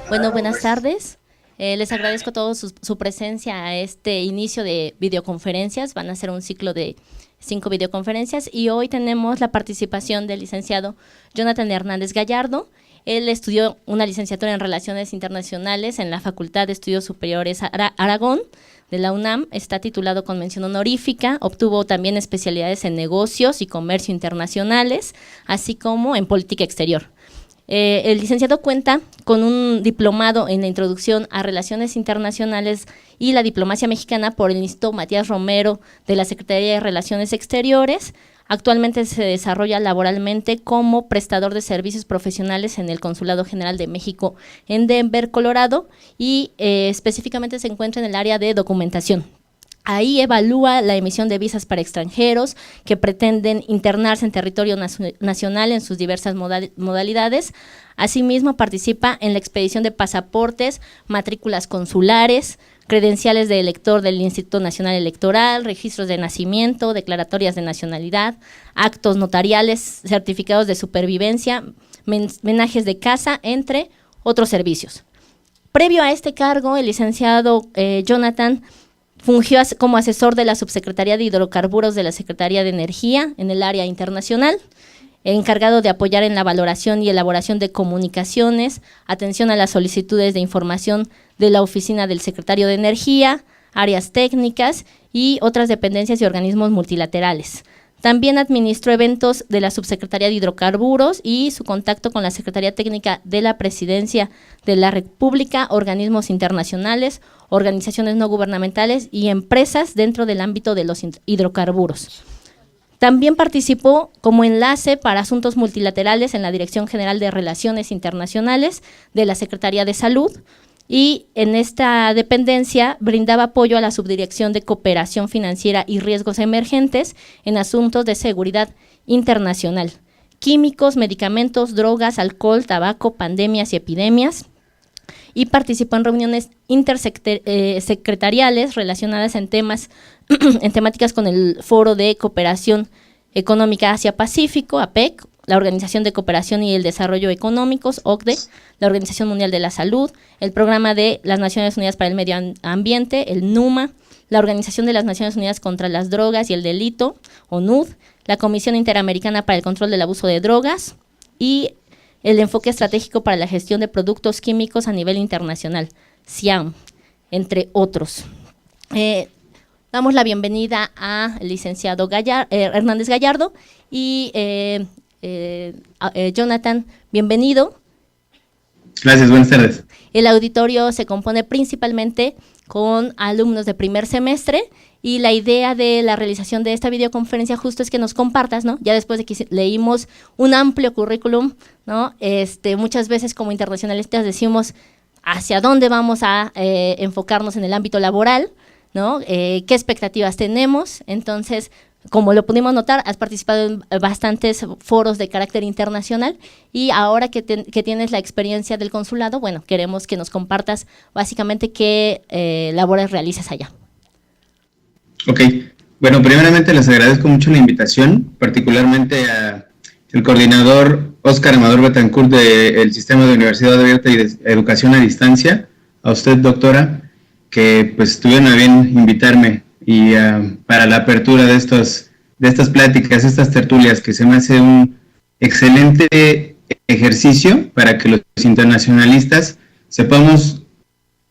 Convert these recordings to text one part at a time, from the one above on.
Bueno, buenas tardes. Les agradezco a todos su presencia a este inicio de videoconferencias. Van a ser un ciclo de 5 videoconferencias y hoy tenemos la participación del licenciado Jonathan Hernández Gallardo. Él estudió una licenciatura en Relaciones Internacionales en la Facultad de Estudios Superiores Aragón de la UNAM. Está titulado con mención honorífica. Obtuvo también especialidades en negocios y comercio internacionales, así como en política exterior. El licenciado cuenta con un diplomado en la introducción a Relaciones Internacionales y la diplomacia mexicana por el Instituto Matías Romero de la Secretaría de Relaciones Exteriores. Actualmente se desarrolla laboralmente como prestador de servicios profesionales en el Consulado General de México en Denver, Colorado, y específicamente se encuentra en el área de documentación. Ahí evalúa la emisión de visas para extranjeros que pretenden internarse en territorio nacional en sus diversas modalidades. Asimismo, participa en la expedición de pasaportes, matrículas consulares, credenciales de elector del Instituto Nacional Electoral, registros de nacimiento, declaratorias de nacionalidad, actos notariales, certificados de supervivencia, menajes de casa, entre otros servicios. Previo a este cargo, el licenciado Jonathan fungió como asesor de la Subsecretaría de Hidrocarburos de la Secretaría de Energía en el área internacional, encargado de apoyar en la valoración y elaboración de comunicaciones, atención a las solicitudes de información de la Oficina del Secretario de Energía, áreas técnicas y otras dependencias y organismos multilaterales. También administró eventos de la Subsecretaría de Hidrocarburos y su contacto con la Secretaría Técnica de la Presidencia de la República, organismos internacionales, organizaciones no gubernamentales y empresas dentro del ámbito de los hidrocarburos. También participó como enlace para asuntos multilaterales en la Dirección General de Relaciones Internacionales de la Secretaría de Salud, y en esta dependencia brindaba apoyo a la Subdirección de Cooperación Financiera y Riesgos Emergentes en asuntos de seguridad internacional, químicos, medicamentos, drogas, alcohol, tabaco, pandemias y epidemias, y participó en reuniones intersecretariales relacionadas en temáticas con el Foro de Cooperación Económica Asia-Pacífico, APEC, la Organización de Cooperación y el Desarrollo Económicos, OCDE, la Organización Mundial de la Salud, el Programa de las Naciones Unidas para el Medio Ambiente, el NUMA, la Organización de las Naciones Unidas contra las Drogas y el Delito, ONUD, la Comisión Interamericana para el Control del Abuso de Drogas y el Enfoque Estratégico para la Gestión de Productos Químicos a nivel internacional, CIAM, entre otros. Damos la bienvenida al licenciado Hernández Gallardo y Jonathan, bienvenido. Gracias, buenas tardes. El auditorio se compone principalmente con alumnos de primer semestre y la idea de la realización de esta videoconferencia justo es que nos compartas, ¿no? Ya después de que leímos un amplio currículum, ¿no? Muchas veces como internacionalistas decimos hacia dónde vamos a enfocarnos en el ámbito laboral, ¿no? ¿Qué expectativas tenemos? Entonces, como lo pudimos notar, has participado en bastantes foros de carácter internacional y ahora que tienes la experiencia del consulado, bueno, queremos que nos compartas básicamente qué labores realizas allá. Ok, bueno, primeramente les agradezco mucho la invitación, particularmente al coordinador Óscar Amador Betancourt del Sistema de Universidad Abierta y de Educación a Distancia, a usted, doctora, que pues tuvieron a bien invitarme y para la apertura de estas pláticas, estas tertulias, que se me hace un excelente ejercicio para que los internacionalistas sepamos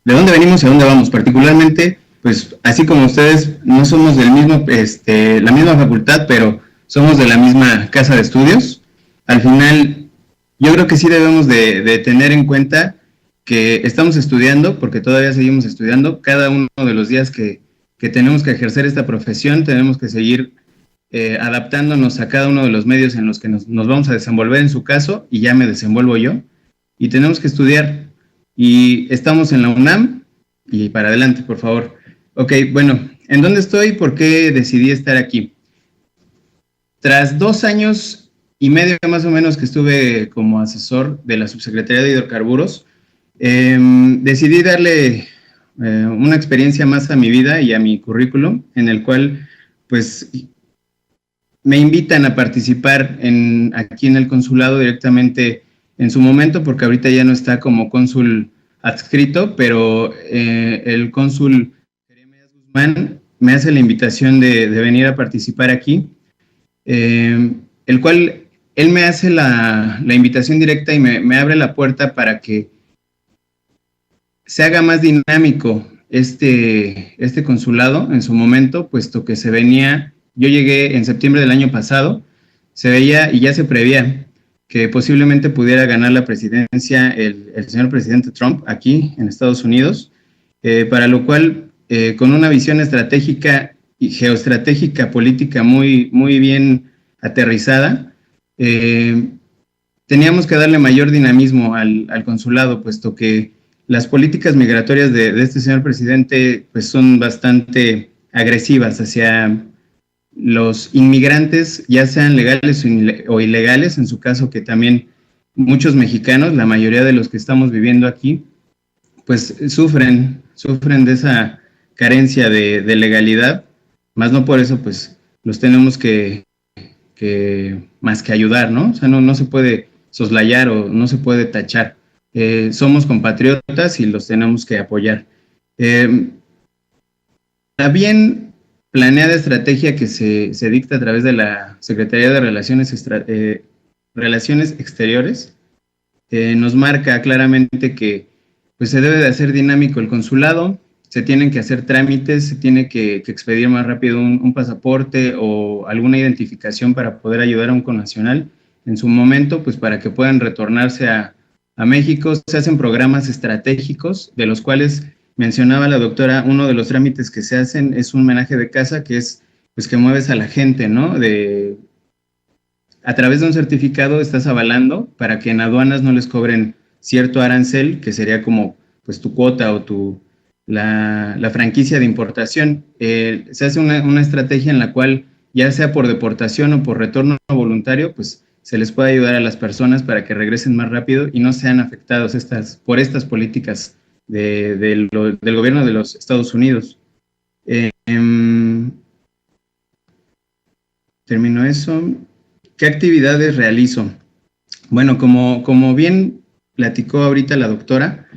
de dónde venimos y a dónde vamos. Particularmente, pues así como ustedes, no somos del mismo, la misma facultad, pero somos de la misma casa de estudios. Al final, yo creo que sí debemos de tener en cuenta que estamos estudiando, porque todavía seguimos estudiando, cada uno de los días que tenemos que ejercer esta profesión, tenemos que seguir adaptándonos a cada uno de los medios en los que nos vamos a desenvolver en su caso, y ya me desenvuelvo yo, y tenemos que estudiar, y estamos en la UNAM, y para adelante, por favor. Ok, bueno, ¿en dónde estoy? ¿Por qué decidí estar aquí? Tras 2 años y medio más o menos que estuve como asesor de la Subsecretaría de Hidrocarburos, decidí darle una experiencia más a mi vida y a mi currículum, en el cual pues me invitan a participar aquí en el consulado directamente en su momento, porque ahorita ya no está como cónsul adscrito, pero el cónsul Jeremías Guzmán me hace la invitación de venir a participar aquí, el cual él me hace la invitación directa y me abre la puerta para que se haga más dinámico este consulado en su momento, puesto que yo llegué en septiembre del año pasado, se veía y ya se preveía que posiblemente pudiera ganar la presidencia el señor presidente Trump aquí en Estados Unidos, para lo cual, con una visión estratégica y geoestratégica política muy, muy bien aterrizada, teníamos que darle mayor dinamismo al consulado, puesto que las políticas migratorias de este señor presidente pues son bastante agresivas hacia los inmigrantes, ya sean legales o ilegales, en su caso que también muchos mexicanos, la mayoría de los que estamos viviendo aquí, pues sufren de esa carencia de legalidad, más no por eso pues los tenemos que más que ayudar, ¿no? O sea, no se puede soslayar o no se puede tachar. Somos compatriotas y los tenemos que apoyar. La bien planeada estrategia que se dicta a través de la Secretaría de Relaciones Exteriores nos marca claramente que pues, se debe de hacer dinámico el consulado, se tienen que hacer trámites, se tiene que expedir más rápido un pasaporte o alguna identificación para poder ayudar a un connacional en su momento, pues para que puedan retornarse a México. Se hacen programas estratégicos, de los cuales mencionaba la doctora, uno de los trámites que se hacen es un homenaje de casa, que es pues que mueves a la gente, ¿no? A través de un certificado estás avalando para que en aduanas no les cobren cierto arancel, que sería como pues tu cuota o la franquicia de importación. Se hace una estrategia en la cual, ya sea por deportación o por retorno voluntario, pues se les puede ayudar a las personas para que regresen más rápido y no sean afectados por estas políticas del gobierno de los Estados Unidos. Termino eso. ¿Qué actividades realizo? Bueno, como bien platicó ahorita la doctora,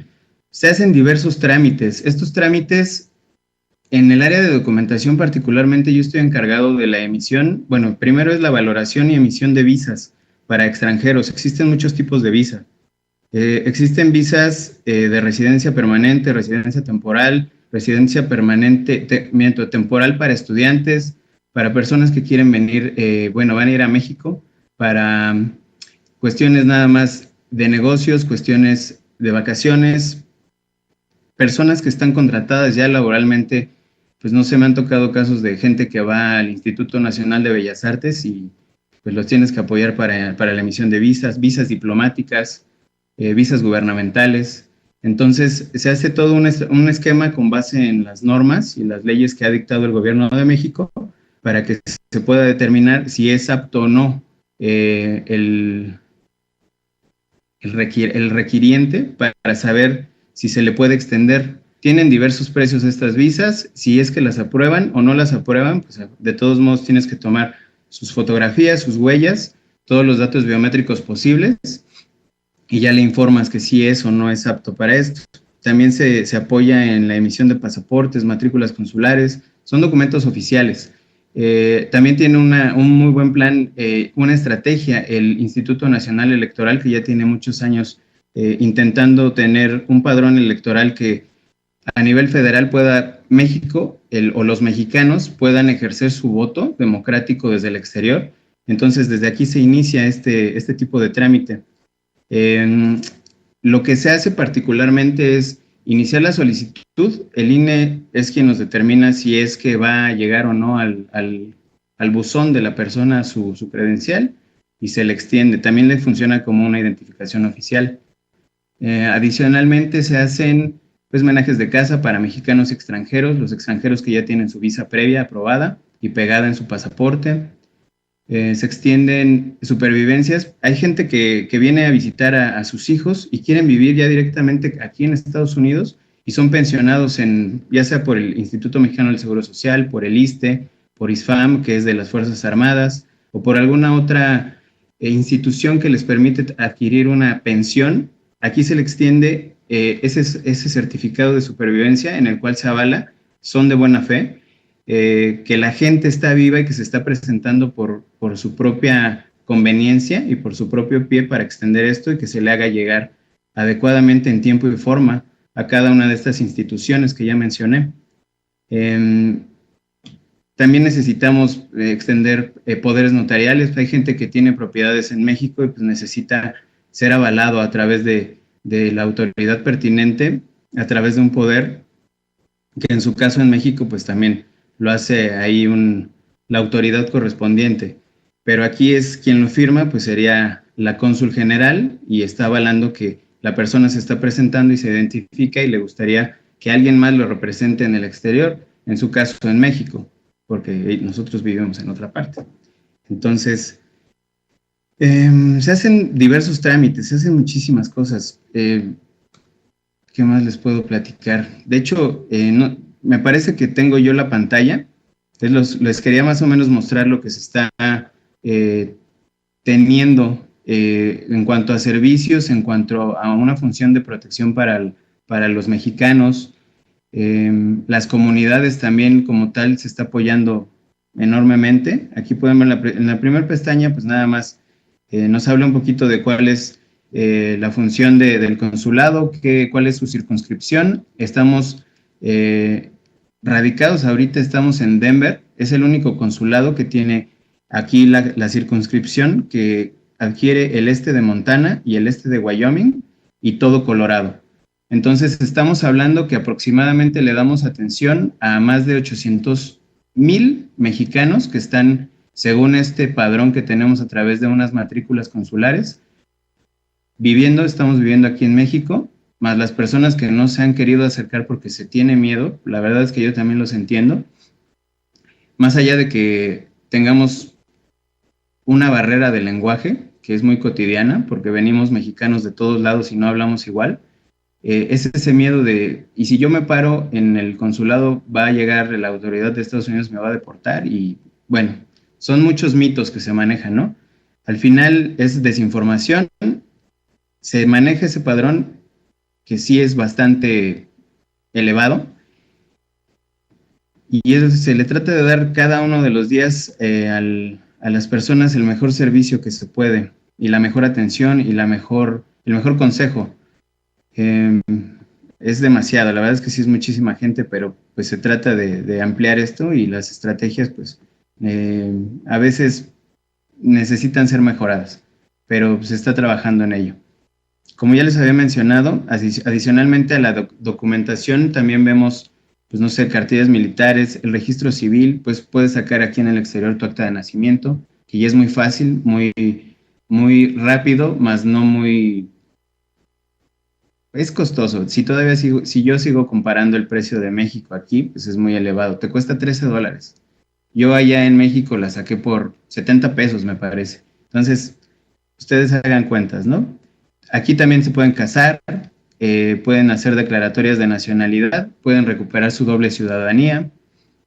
se hacen diversos trámites. Estos trámites, en el área de documentación particularmente, yo estoy encargado de la emisión. Bueno, primero es la valoración y emisión de visas para extranjeros. Existen muchos tipos de visa. Existen visas de residencia permanente, residencia temporal, residencia permanente, temporal para estudiantes, para personas que quieren venir, van a ir a México para cuestiones nada más de negocios, cuestiones de vacaciones, personas que están contratadas ya laboralmente. Pues no sé, me han tocado casos de gente que va al Instituto Nacional de Bellas Artes y pues los tienes que apoyar para la emisión de visas diplomáticas, visas gubernamentales. Entonces, se hace todo un esquema con base en las normas y las leyes que ha dictado el gobierno de México para que se pueda determinar si es apto o no el requiriente para saber si se le puede extender. Tienen diversos precios estas visas. Si es que las aprueban o no las aprueban, pues de todos modos tienes que tomar sus fotografías, sus huellas, todos los datos biométricos posibles y ya le informas que sí es o no es apto para esto. También se apoya en la emisión de pasaportes, matrículas consulares, son documentos oficiales. También tiene un muy buen plan, una estrategia, el Instituto Nacional Electoral, que ya tiene muchos años intentando tener un padrón electoral que a nivel federal México o los mexicanos puedan ejercer su voto democrático desde el exterior. Entonces, desde aquí se inicia este tipo de trámite. Lo que se hace particularmente es iniciar la solicitud. El INE es quien nos determina si es que va a llegar o no al buzón de la persona su credencial y se le extiende. También le funciona como una identificación oficial. Adicionalmente se hacen pues homenajes de casa para mexicanos y extranjeros, los extranjeros que ya tienen su visa previa aprobada y pegada en su pasaporte. Se extienden supervivencias. Hay gente que viene a visitar a sus hijos y quieren vivir ya directamente aquí en Estados Unidos y son pensionados ya sea por el Instituto Mexicano del Seguro Social, por el ISSSTE, por ISFAM, que es de las Fuerzas Armadas, o por alguna otra institución que les permite adquirir una pensión. Aquí se le extiende ese certificado de supervivencia en el cual se avala, son de buena fe, que la gente está viva y que se está presentando por su propia conveniencia y por su propio pie para extender esto y que se le haga llegar adecuadamente en tiempo y forma a cada una de estas instituciones que ya mencioné. También necesitamos extender poderes notariales. Hay gente que tiene propiedades en México y pues necesita ser avalado a través de la autoridad pertinente, a través de un poder, que en su caso en México pues también lo hace ahí la autoridad correspondiente. Pero aquí es quien lo firma, pues sería la cónsul general y está avalando que la persona se está presentando y se identifica y le gustaría que alguien más lo represente en el exterior, en su caso en México, porque nosotros vivimos en otra parte. Entonces, se hacen diversos trámites, se hacen muchísimas cosas. ¿Qué más les puedo platicar? De hecho, me parece que tengo yo la pantalla. Entonces les quería más o menos mostrar lo que se está teniendo en cuanto a servicios, en cuanto a una función de protección para los mexicanos. Las comunidades también como tal se está apoyando enormemente. Aquí pueden ver en la primera pestaña, pues nada más nos habla un poquito de cuál es la función del consulado, cuál es su circunscripción. Estamos radicados, ahorita estamos en Denver, es el único consulado que tiene aquí la circunscripción que adquiere el este de Montana y el este de Wyoming y todo Colorado. Entonces estamos hablando que aproximadamente le damos atención a más de 800,000 mexicanos que están, según este padrón que tenemos a través de unas matrículas consulares, estamos viviendo aquí en México, más las personas que no se han querido acercar porque se tiene miedo. La verdad es que yo también los entiendo. Más allá de que tengamos una barrera de lenguaje, que es muy cotidiana, porque venimos mexicanos de todos lados y no hablamos igual, es ese miedo de, y si yo me paro en el consulado, va a llegar la autoridad de Estados Unidos, me va a deportar, y bueno, son muchos mitos que se manejan, ¿no? Al final es desinformación, se maneja ese padrón que sí es bastante elevado, y se le trata de dar cada uno de los días a las personas el mejor servicio que se puede, y la mejor atención, y el mejor consejo. Es demasiado, la verdad es que sí es muchísima gente, pero pues se trata de ampliar esto, y las estrategias pues a veces necesitan ser mejoradas, pero se está trabajando en ello. Como ya les había mencionado, adicionalmente a la documentación también vemos, pues no sé, cartillas militares, el registro civil, pues puedes sacar aquí en el exterior tu acta de nacimiento, que ya es muy fácil, muy, muy rápido, más no muy... Es costoso. Si yo sigo comparando el precio de México aquí, pues es muy elevado. Te cuesta $13. Yo allá en México la saqué por 70 pesos, me parece. Entonces, ustedes hagan cuentas, ¿no? Aquí también se pueden casar, pueden hacer declaratorias de nacionalidad, pueden recuperar su doble ciudadanía.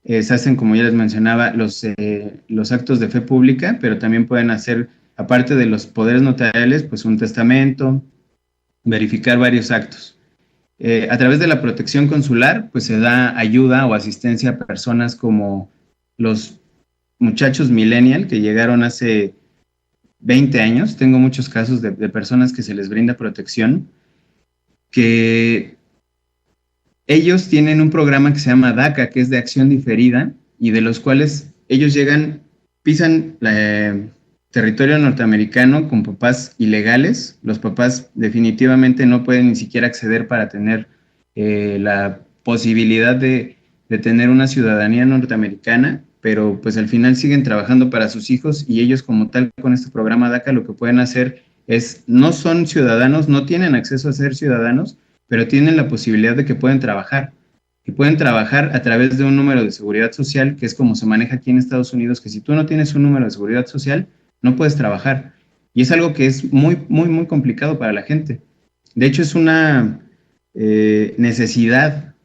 Se hacen, como ya les mencionaba, los actos de fe pública, pero también pueden hacer, aparte de los poderes notariales, pues un testamento, verificar varios actos. A través de la protección consular, pues se da ayuda o asistencia a personas como los muchachos millennial que llegaron hace 20 años. Tengo muchos casos de personas que se les brinda protección, que ellos tienen un programa que se llama DACA, que es de acción diferida, y de los cuales ellos pisan territorio norteamericano con papás ilegales. Los papás definitivamente no pueden ni siquiera acceder para tener la posibilidad de tener una ciudadanía norteamericana, pero pues al final siguen trabajando para sus hijos, y ellos como tal con este programa DACA lo que pueden hacer es, no son ciudadanos, no tienen acceso a ser ciudadanos, pero tienen la posibilidad de que pueden trabajar, a través de un número de seguridad social, que es como se maneja aquí en Estados Unidos, que si tú no tienes un número de seguridad social, no puedes trabajar. Y es algo que es muy, muy, muy complicado para la gente. De hecho, es una necesidad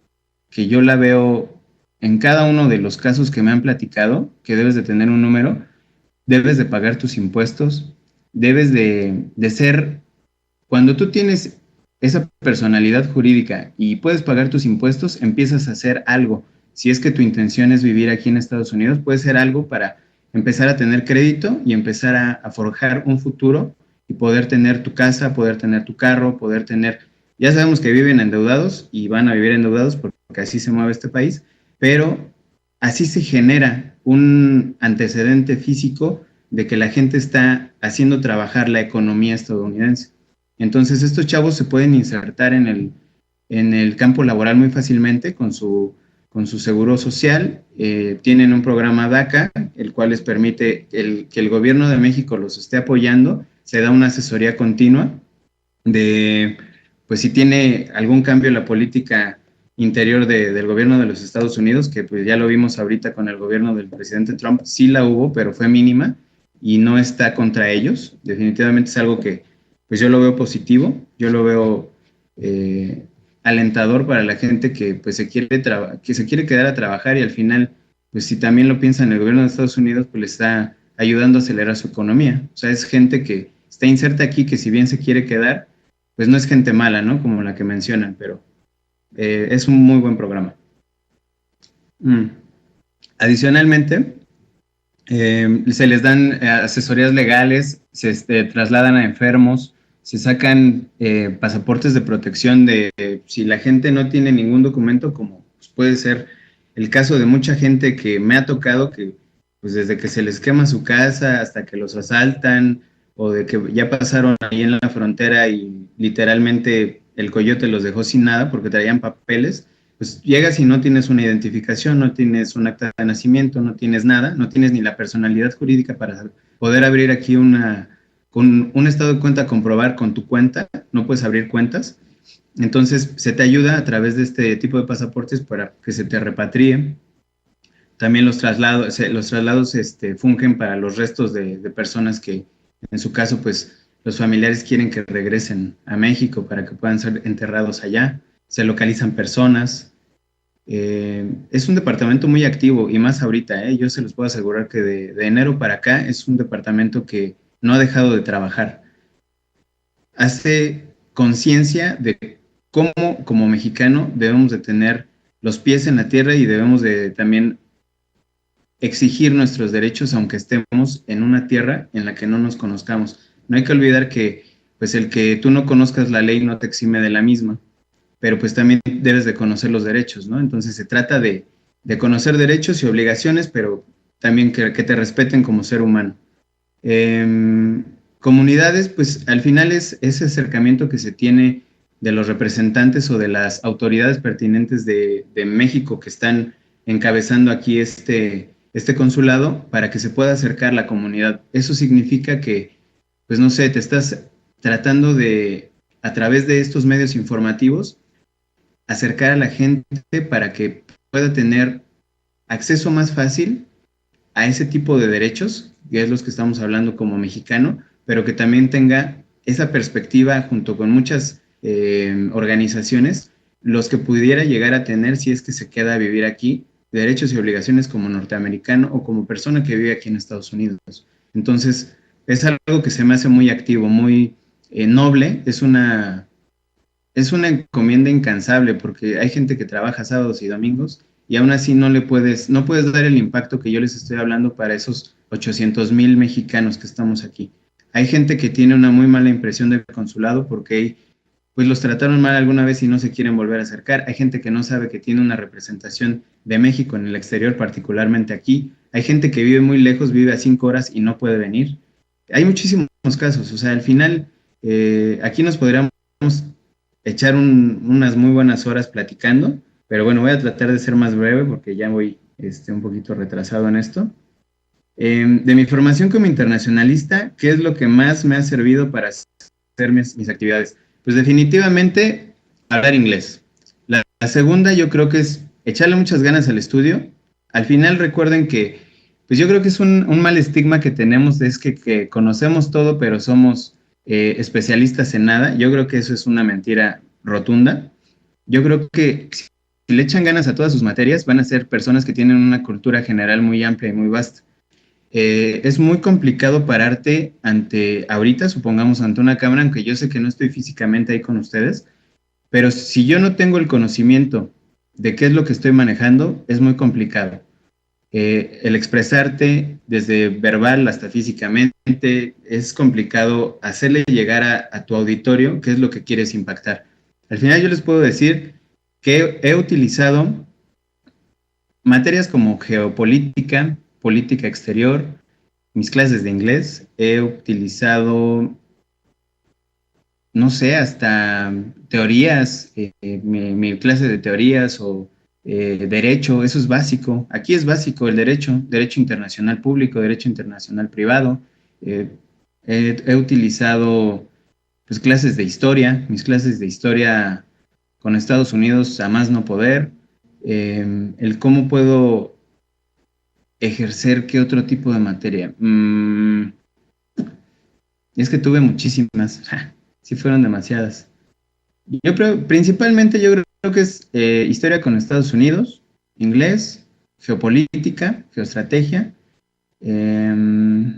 que yo la veo en cada uno de los casos que me han platicado, que debes de tener un número, debes de pagar tus impuestos, debes de ser... Cuando tú tienes esa personalidad jurídica y puedes pagar tus impuestos, empiezas a hacer algo. Si es que tu intención es vivir aquí en Estados Unidos, puede ser algo para empezar a tener crédito y empezar a forjar un futuro y poder tener tu casa, poder tener tu carro, poder tener... Ya sabemos que viven endeudados y van a vivir endeudados porque así se mueve este país, pero así se genera un antecedente físico de que la gente está haciendo trabajar la economía estadounidense. Entonces estos chavos se pueden insertar en el campo laboral muy fácilmente con su seguro social. Tienen un programa DACA, el cual les permite que el gobierno de México los esté apoyando. Se da una asesoría continua de, pues si tiene algún cambio en la política interior del gobierno de los Estados Unidos, que pues ya lo vimos ahorita con el gobierno del presidente Trump, sí la hubo, pero fue mínima y no está contra ellos. Definitivamente es algo que pues yo lo veo positivo, yo lo veo alentador para la gente que pues se quiere quedar a trabajar y al final, pues si también lo piensan el gobierno de Estados Unidos, pues le está ayudando a acelerar su economía. O sea, es gente que está inserta aquí, que si bien se quiere quedar, pues no es gente mala, ¿no? Como la que mencionan, pero es un muy buen programa. Adicionalmente, se les dan asesorías legales, se trasladan a enfermos, se sacan pasaportes de protección de si la gente no tiene ningún documento, como pues, puede ser el caso de mucha gente que me ha tocado que pues desde que se les quema su casa hasta que los asaltan o de que ya pasaron ahí en la frontera y literalmente el coyote los dejó sin nada porque traían papeles, pues llegas y no tienes una identificación, no tienes un acta de nacimiento, no tienes nada, no tienes ni la personalidad jurídica para poder abrir aquí con un estado de cuenta, comprobar con tu cuenta, no puedes abrir cuentas. Entonces se te ayuda a través de este tipo de pasaportes para que se te repatríe. También los traslados fungen para los restos de personas que en su caso pues los familiares quieren que regresen a México para que puedan ser enterrados allá. Se localizan personas. Es un departamento muy activo y más ahorita, yo se los puedo asegurar que de enero para acá es un departamento que no ha dejado de trabajar. Hace conciencia de cómo como mexicano debemos de tener los pies en la tierra y debemos de también exigir nuestros derechos aunque estemos en una tierra en la que no nos conozcamos. No hay que olvidar que pues el que tú no conozcas la ley no te exime de la misma, pero pues también debes de conocer los derechos, ¿no? Entonces se trata de conocer derechos y obligaciones, pero también que te respeten como ser humano. Comunidades, pues al final es ese acercamiento que se tiene de los representantes o de las autoridades pertinentes de México que están encabezando aquí este consulado para que se pueda acercar la comunidad. Eso significa que, pues no sé, te estás tratando de, a través de estos medios informativos, acercar a la gente para que pueda tener acceso más fácil a ese tipo de derechos, que es los que estamos hablando como mexicano, pero que también tenga esa perspectiva junto con muchas organizaciones, los que pudiera llegar a tener si es que se queda a vivir aquí, derechos y obligaciones como norteamericano o como persona que vive aquí en Estados Unidos. Entonces, es algo que se me hace muy activo, muy noble, es una encomienda incansable porque hay gente que trabaja sábados y domingos y aún así no puedes dar el impacto que yo les estoy hablando para esos 800,000 mexicanos que estamos aquí. Hay gente que tiene una muy mala impresión del consulado porque pues los trataron mal alguna vez y no se quieren volver a acercar. Hay gente que no sabe que tiene una representación de México en el exterior, particularmente aquí. Hay gente que vive muy lejos, vive a 5 horas y no puede venir. Hay muchísimos casos, o sea, al final aquí nos podríamos echar unas muy buenas horas platicando, pero bueno, voy a tratar de ser más breve porque ya voy un poquito retrasado en esto. De mi formación como internacionalista, ¿qué es lo que más me ha servido para hacer mis actividades? Pues definitivamente hablar inglés. La segunda yo creo que es echarle muchas ganas al estudio. Al final recuerden que, pues yo creo que es un mal estigma que tenemos, es que conocemos todo, pero somos especialistas en nada. Yo creo que eso es una mentira rotunda. Yo creo que si le echan ganas a todas sus materias, van a ser personas que tienen una cultura general muy amplia y muy vasta. Es muy complicado pararte ahorita, supongamos, ante una cámara, aunque yo sé que no estoy físicamente ahí con ustedes, pero si yo no tengo el conocimiento de qué es lo que estoy manejando, es muy complicado. El expresarte desde verbal hasta físicamente, es complicado hacerle llegar a tu auditorio qué es lo que quieres impactar. Al final yo les puedo decir que he utilizado materias como geopolítica, política exterior, mis clases de inglés, he utilizado, no sé, hasta teorías, mi clase de teorías o derecho, eso es básico. Aquí es básico el derecho, derecho internacional público, derecho internacional privado. Eh, he utilizado pues clases de historia, mis clases de historia con Estados Unidos a más no poder, el cómo puedo ejercer qué otro tipo de materia. Es que tuve muchísimas, sí fueron demasiadas. Principalmente yo creo que es historia con Estados Unidos, inglés, geopolítica, geoestrategia, eh,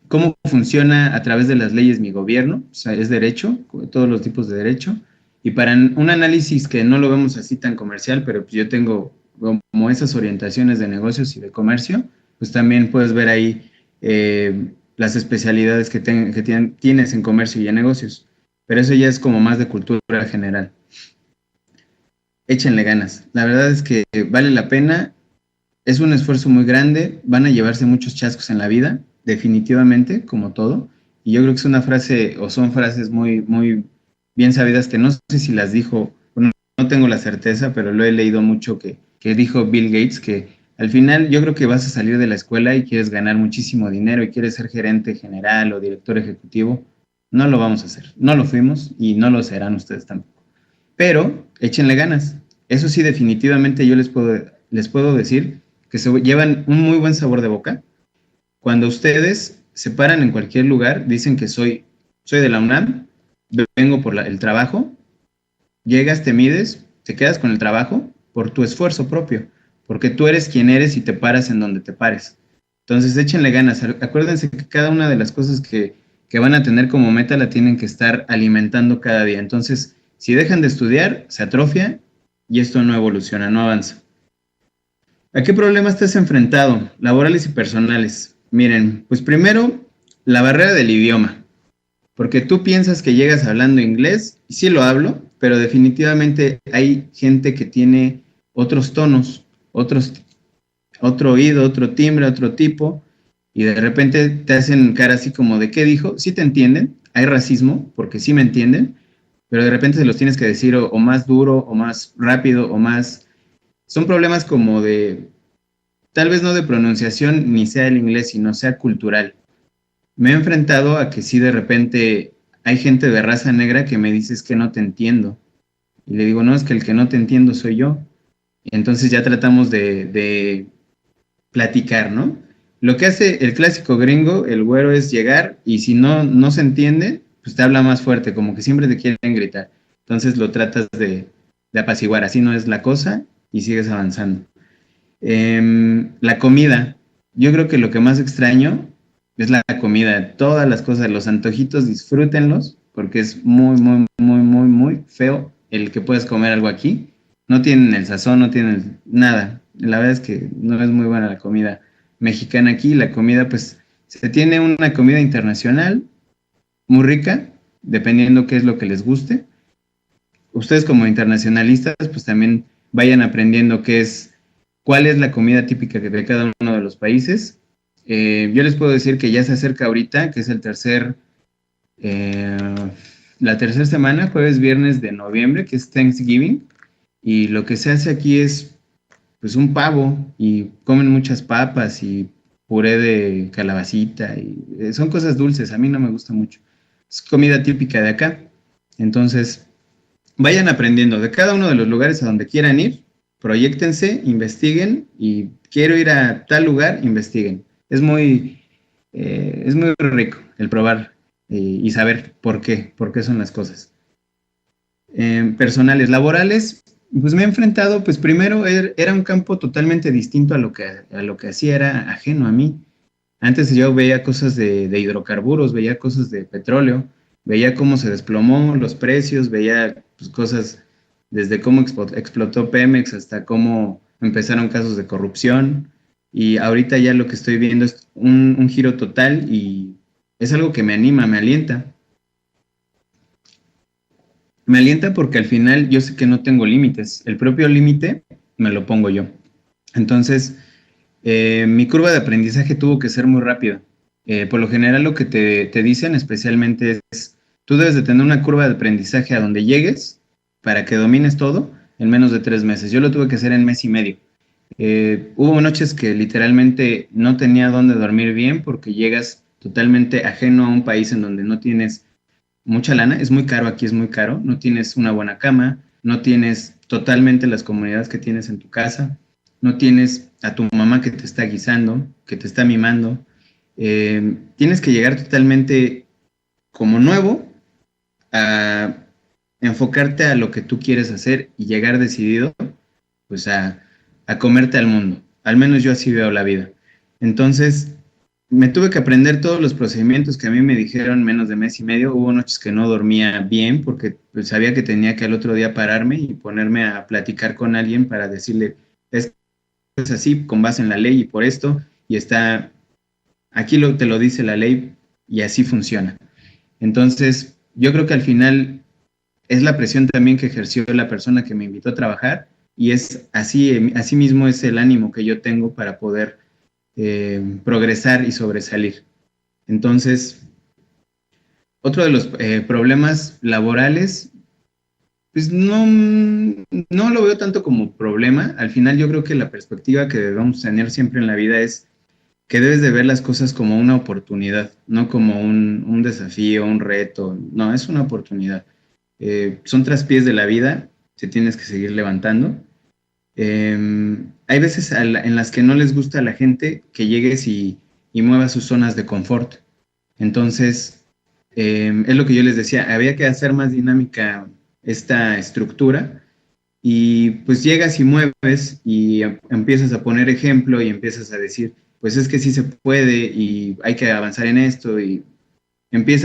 cómo funciona a través de las leyes mi gobierno, o sea, es derecho, todos los tipos de derecho, y para un análisis que no lo vemos así tan comercial, pero pues yo tengo como esas orientaciones de negocios y de comercio, pues también puedes ver ahí las especialidades que tienes en comercio y en negocios, pero eso ya es como más de cultura general. Échenle ganas, la verdad es que vale la pena, es un esfuerzo muy grande, van a llevarse muchos chascos en la vida, definitivamente, como todo, y yo creo que es una frase, o son frases muy, muy bien sabidas, que no sé si las dijo, bueno, no tengo la certeza, pero lo he leído mucho que dijo Bill Gates, que al final yo creo que vas a salir de la escuela y quieres ganar muchísimo dinero y quieres ser gerente general o director ejecutivo, no lo vamos a hacer, no lo fuimos y no lo serán ustedes tampoco. Pero échenle ganas, eso sí, definitivamente yo les puedo decir que se llevan un muy buen sabor de boca. Cuando ustedes se paran en cualquier lugar, dicen que soy de la UNAM, vengo por el trabajo, llegas, te mides, te quedas con el trabajo por tu esfuerzo propio, porque tú eres quien eres y te paras en donde te pares. Entonces, échenle ganas. Acuérdense que cada una de las cosas que van a tener como meta la tienen que estar alimentando cada día. Entonces, si dejan de estudiar, se atrofia y esto no evoluciona, no avanza. ¿A qué problemas te has enfrentado, laborales y personales? Miren, pues primero, la barrera del idioma, porque tú piensas que llegas hablando inglés, y sí lo hablo, pero definitivamente hay gente que tiene otros tonos, otro oído, otro timbre, otro tipo, y de repente te hacen cara así como de ¿qué dijo? Sí te entienden, hay racismo, porque sí me entienden, pero de repente se los tienes que decir o más duro, o más rápido, o más... Son problemas como de, tal vez no de pronunciación, ni sea el inglés, sino sea cultural. Me he enfrentado a que sí de repente hay gente de raza negra que me dice es que no te entiendo. Y le digo, no, es que el que no te entiendo soy yo. Y entonces ya tratamos de platicar, ¿no? Lo que hace el clásico gringo, el güero, es llegar y si no se entiende, pues te habla más fuerte, como que siempre te quieren gritar. Entonces lo tratas de apaciguar, así no es la cosa y sigues avanzando. La comida. Yo creo que lo que más extraño es la comida. Todas las cosas, los antojitos, disfrútenlos, porque es muy, muy, muy, muy, muy feo el que puedes comer algo aquí. No tienen el sazón, no tienen nada. La verdad es que no es muy buena la comida mexicana aquí. La comida, pues, se tiene una comida internacional muy rica, dependiendo qué es lo que les guste. Ustedes como internacionalistas, pues también vayan aprendiendo cuál es la comida típica de cada uno de los países. Yo les puedo decir que ya se acerca ahorita, que es eh, la tercera semana, jueves, viernes de noviembre, que es Thanksgiving, y lo que se hace aquí es pues un pavo, y comen muchas papas y puré de calabacita, y son cosas dulces, a mí no me gusta mucho. Es comida típica de acá, entonces vayan aprendiendo de cada uno de los lugares a donde quieran ir, proyéctense, investiguen y quiero ir a tal lugar, investiguen. Es muy rico el probar y saber por qué son las cosas. Personales, laborales, Pues me he enfrentado, pues primero era un campo totalmente distinto a lo que hacía, era ajeno a mí. Antes yo veía cosas de hidrocarburos, veía cosas de petróleo, veía cómo se desplomó los precios, veía pues, cosas desde cómo explotó Pemex hasta cómo empezaron casos de corrupción. Y ahorita ya lo que estoy viendo es un giro total y es algo que me anima, me alienta. Me alienta porque al final yo sé que no tengo límites. El propio límite me lo pongo yo. Entonces, mi curva de aprendizaje tuvo que ser muy rápida. Por lo general lo que te dicen especialmente es, tú debes de tener una curva de aprendizaje a donde llegues para que domines todo en menos de 3 meses. Yo lo tuve que hacer en mes y medio. Hubo noches que literalmente no tenía dónde dormir bien porque llegas totalmente ajeno a un país en donde no tienes mucha lana, es muy caro, aquí es muy caro, no tienes una buena cama, no tienes totalmente las comunidades que tienes en tu casa, no tienes a tu mamá que te está guisando, que te está mimando, tienes que llegar totalmente como nuevo a enfocarte a lo que tú quieres hacer y llegar decidido pues a comerte al mundo. Al menos yo así veo la vida. Entonces, me tuve que aprender todos los procedimientos que a mí me dijeron menos de mes y medio. Hubo noches que no dormía bien porque pues, sabía que tenía que al otro día pararme y ponerme a platicar con alguien para decirle, es así, con base en la ley y por esto, y está, aquí te lo dice la ley y así funciona. Entonces, yo creo que al final es la presión también que ejerció la persona que me invitó a trabajar y es así mismo es el ánimo que yo tengo para poder progresar y sobresalir. Entonces, otro de los problemas laborales, pues no lo veo tanto como problema. Al final yo creo que la perspectiva que debemos tener siempre en la vida es que debes de ver las cosas como una oportunidad, no como un desafío, un reto. No, es una oportunidad. Son traspiés de la vida, te tienes que seguir levantando. Hay veces en las que no les gusta a la gente que llegues y muevas sus zonas de confort. Entonces, es lo que yo les decía, había que hacer más dinámica esta estructura y pues llegas y mueves y empiezas a poner ejemplo y empiezas a decir, pues es que sí se puede y hay que avanzar en esto y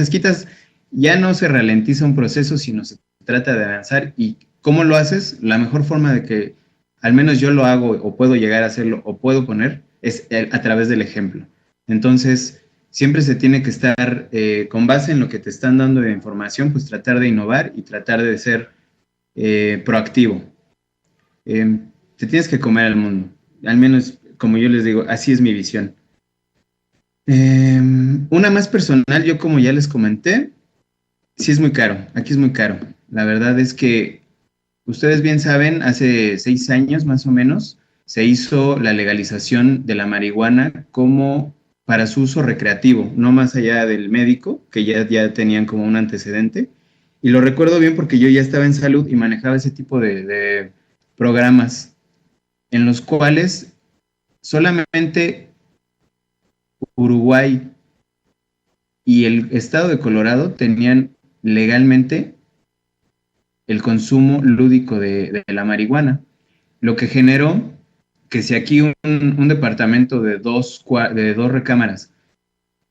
quitas, ya no se ralentiza un proceso, sino se trata de avanzar y ¿cómo lo haces? La mejor forma de que al menos yo lo hago o puedo llegar a hacerlo o puedo poner es a través del ejemplo. Entonces, siempre se tiene que estar con base en lo que te están dando de información, pues tratar de innovar y tratar de ser proactivo. Te tienes que comer al mundo, al menos como yo les digo, así es mi visión. Una más personal, yo como ya les comenté, sí es muy caro, aquí es muy caro. La verdad es que ustedes bien saben, hace 6 años más o menos se hizo la legalización de la marihuana como para su uso recreativo, no más allá del médico, que ya tenían como un antecedente. Y lo recuerdo bien porque yo ya estaba en salud y manejaba ese tipo de programas en los cuales solamente Uruguay y el estado de Colorado tenían legalmente el consumo lúdico de la marihuana, lo que generó que si aquí un departamento de dos recámaras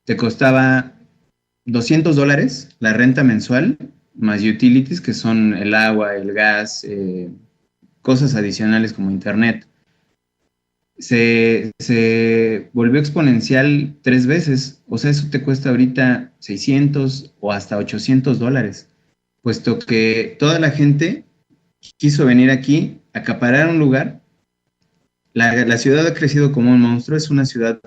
te costaba $200 la renta mensual, más utilities, que son el agua, el gas, cosas adicionales como internet, se volvió exponencial 3 veces. O sea, eso te cuesta ahorita 600 o hasta $800, puesto que toda la gente quiso venir aquí, acaparar un lugar. La ciudad ha crecido como un monstruo, es una ciudad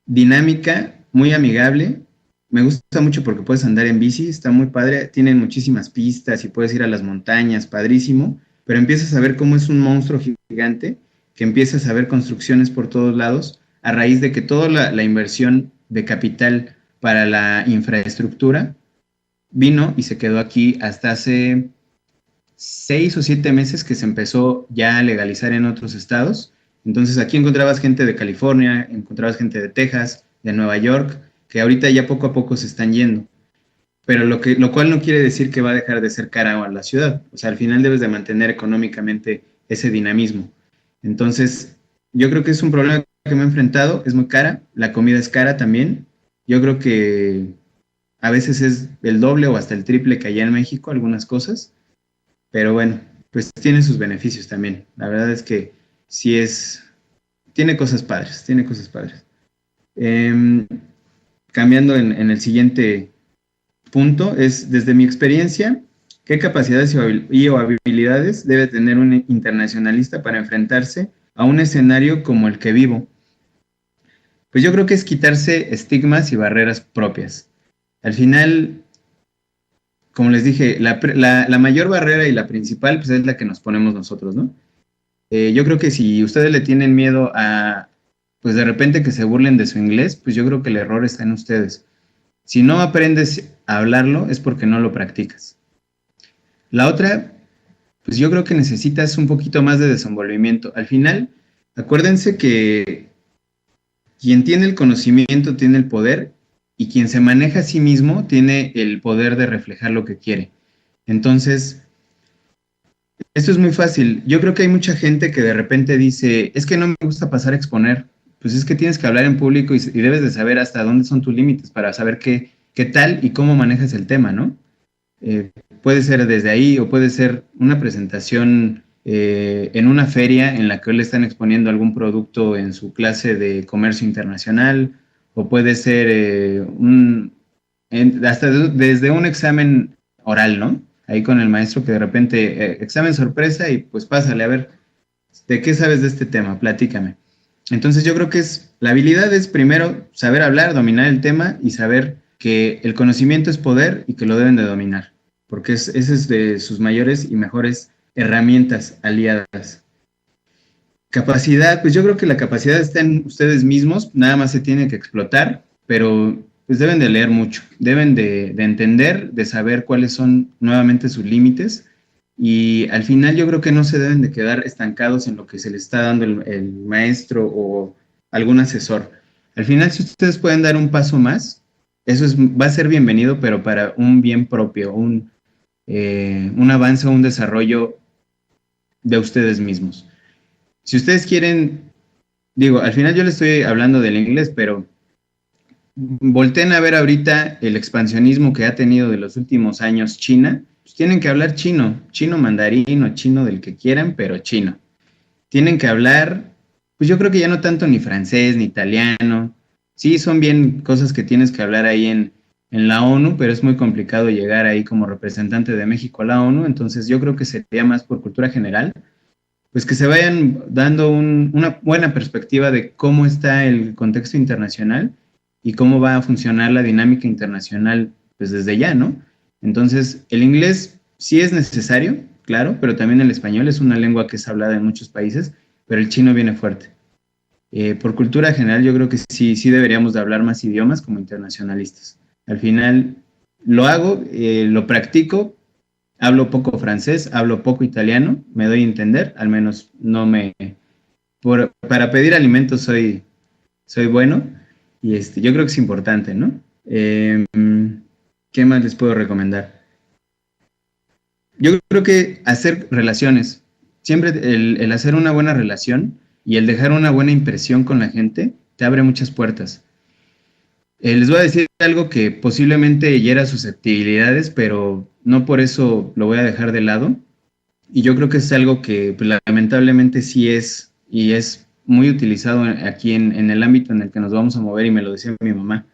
dinámica, muy amigable. Me gusta mucho porque puedes andar en bici, está muy padre, tienen muchísimas pistas y puedes ir a las montañas, padrísimo, pero empiezas a ver cómo es un monstruo gigante, que empiezas a ver construcciones por todos lados, a raíz de que toda la inversión de capital para la infraestructura vino y se quedó aquí hasta hace 6 o 7 meses que se empezó ya a legalizar en otros estados. Entonces aquí encontrabas gente de California, encontrabas gente de Texas, de Nueva York, que ahorita ya poco a poco se están yendo. pero lo cual no quiere decir que va a dejar de ser cara a la ciudad. O sea, al final debes de mantener económicamente ese dinamismo. Entonces, yo creo que es un problema que me he enfrentado, es muy cara, la comida es cara también. Yo creo que a veces es el doble o hasta el triple que allá en México, algunas cosas, pero bueno, pues tiene sus beneficios también. La verdad es que sí tiene cosas padres, tiene cosas padres. Em, Cambiando en el siguiente punto, es desde mi experiencia, ¿qué capacidades o habilidades debe tener un internacionalista para enfrentarse a un escenario como el que vivo? Pues yo creo que es quitarse estigmas y barreras propias. Al final, como les dije, la mayor barrera y la principal pues es la que nos ponemos nosotros, ¿no? Yo creo que si ustedes le tienen miedo a, pues de repente que se burlen de su inglés, pues yo creo que el error está en ustedes. Si no aprendes a hablarlo es porque no lo practicas. La otra, pues yo creo que necesitas un poquito más de desenvolvimiento. Al final, acuérdense que quien tiene el conocimiento tiene el poder y quien se maneja a sí mismo tiene el poder de reflejar lo que quiere. Entonces, esto es muy fácil. Yo creo que hay mucha gente que de repente dice, es que no me gusta pasar a exponer. Pues es que tienes que hablar en público y debes de saber hasta dónde son tus límites para saber qué tal y cómo manejas el tema, ¿no? Puede ser desde ahí o puede ser una presentación en una feria en la que le están exponiendo algún producto en su clase de comercio internacional o puede ser hasta desde un examen oral, ¿no? Ahí con el maestro que de repente, examen sorpresa y pues pásale a ver, ¿de qué sabes de este tema? Platícame. Entonces yo creo que la habilidad es primero saber hablar, dominar el tema y saber que el conocimiento es poder y que lo deben de dominar, porque esa es de sus mayores y mejores herramientas aliadas. Capacidad, pues yo creo que la capacidad está en ustedes mismos, nada más se tiene que explotar, pero pues deben de leer mucho, deben de entender, de saber cuáles son nuevamente sus límites y al final yo creo que no se deben de quedar estancados en lo que se les está dando el maestro o algún asesor. Al final, si ustedes pueden dar un paso más, va a ser bienvenido, pero para un bien propio, un avance o un desarrollo de ustedes mismos. Si ustedes quieren, digo, al final yo les estoy hablando del inglés, pero volteen a ver ahorita el expansionismo que ha tenido de los últimos años China, pues tienen que hablar chino, chino mandarín o chino del que quieran, pero chino. Tienen que hablar, pues yo creo que ya no tanto ni francés ni italiano. Sí, son bien cosas que tienes que hablar ahí en la ONU, pero es muy complicado llegar ahí como representante de México a la ONU, entonces yo creo que sería más por cultura general, pues que se vayan dando una buena perspectiva de cómo está el contexto internacional y cómo va a funcionar la dinámica internacional pues desde ya, ¿no? Entonces, el inglés sí es necesario, claro, pero también el español es una lengua que es hablada en muchos países, pero el chino viene fuerte. Por cultura general, yo creo que sí deberíamos de hablar más idiomas como internacionalistas. Al final, lo hago, lo practico, hablo poco francés, hablo poco italiano, me doy a entender, al menos no me... para pedir alimentos soy bueno y yo creo que es importante, ¿no? ¿Qué más les puedo recomendar? Yo creo que hacer relaciones, siempre el hacer una buena relación y el dejar una buena impresión con la gente te abre muchas puertas. Les voy a decir algo que posiblemente hiera susceptibilidades, pero no por eso lo voy a dejar de lado. Y yo creo que es algo que pues, lamentablemente sí es y es muy utilizado aquí en el ámbito en el que nos vamos a mover y me lo decía mi mamá.